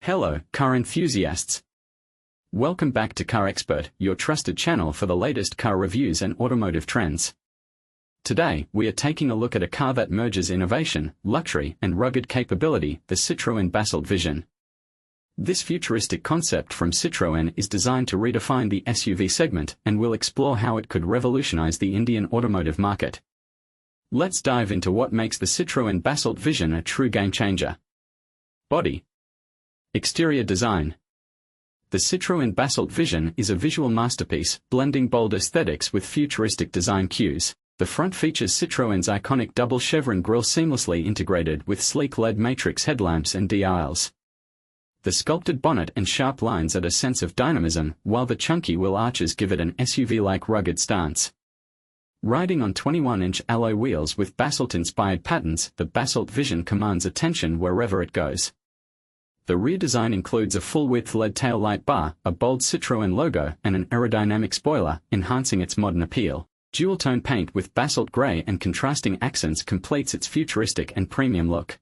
Hello, car enthusiasts. Welcome back to Car Expert, your trusted channel for the latest car reviews and automotive trends. Today, we are taking a look at a car that merges innovation, luxury, and rugged capability, the Citroën Basalt Vision. This futuristic concept from Citroën is designed to redefine the SUV segment, and we'll explore how it could revolutionize the Indian automotive market. Let's dive into what makes the Citroën Basalt Vision a true game-changer. Body. Exterior design. The Citroën Basalt Vision is a visual masterpiece, blending bold aesthetics with futuristic design cues. The front features Citroën's iconic double chevron grille seamlessly integrated with sleek LED matrix headlamps and D-aisles. The sculpted bonnet and sharp lines add a sense of dynamism, while the chunky wheel arches give it an SUV-like rugged stance. Riding on 21-inch alloy wheels with Basalt-inspired patterns, the Basalt Vision commands attention wherever it goes. The rear design includes a full-width LED tail light bar, a bold Citroën logo, and an aerodynamic spoiler, enhancing its modern appeal. Dual-tone paint with basalt grey and contrasting accents completes its futuristic and premium look.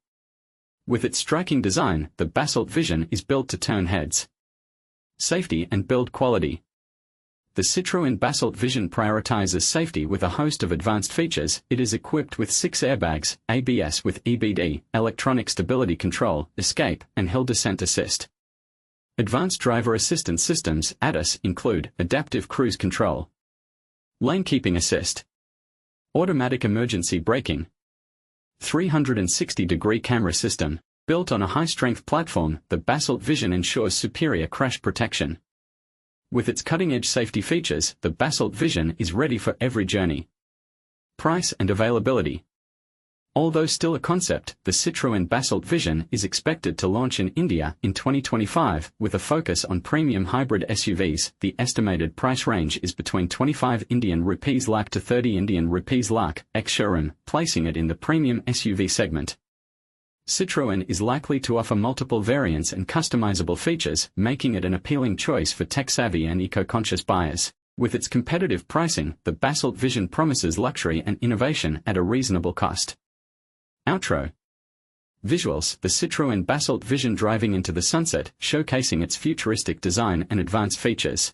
With its striking design, the Basalt Vision is built to turn heads. Safety and build quality. The Citroën Basalt Vision prioritizes safety with a host of advanced features. It is equipped with 6 airbags, ABS with EBD, electronic stability control, escape, and hill descent assist. Advanced driver assistance systems (ADAS) include adaptive cruise control, lane keeping assist, automatic emergency braking, 360-degree camera system. Built on a high-strength platform, the Basalt Vision ensures superior crash protection. With its cutting-edge safety features, the Basalt Vision is ready for every journey. Price and availability. Although still a concept, the Citroën Basalt Vision is expected to launch in India in 2025, with a focus on premium hybrid SUVs. The estimated price range is between 25 Indian rupees lakh to 30 Indian rupees lakh, ex-showroom, placing it in the premium SUV segment. Citroën is likely to offer multiple variants and customizable features, making it an appealing choice for tech-savvy and eco-conscious buyers. With its competitive pricing, the Basalt Vision promises luxury and innovation at a reasonable cost. Outro. Visuals. The Citroën Basalt Vision driving into the sunset, showcasing its futuristic design and advanced features.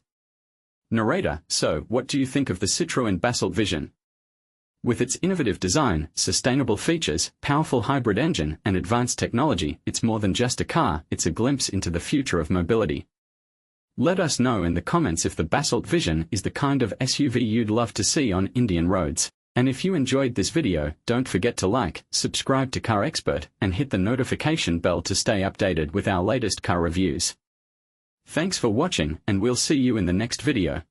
Narrator. So, what do you think of the Citroën Basalt Vision? With its innovative design, sustainable features, powerful hybrid engine, and advanced technology, it's more than just a car, it's a glimpse into the future of mobility. Let us know in the comments if the Basalt Vision is the kind of SUV you'd love to see on Indian roads. And if you enjoyed this video, don't forget to like, subscribe to Car Expert, and hit the notification bell to stay updated with our latest car reviews. Thanks for watching, and we'll see you in the next video.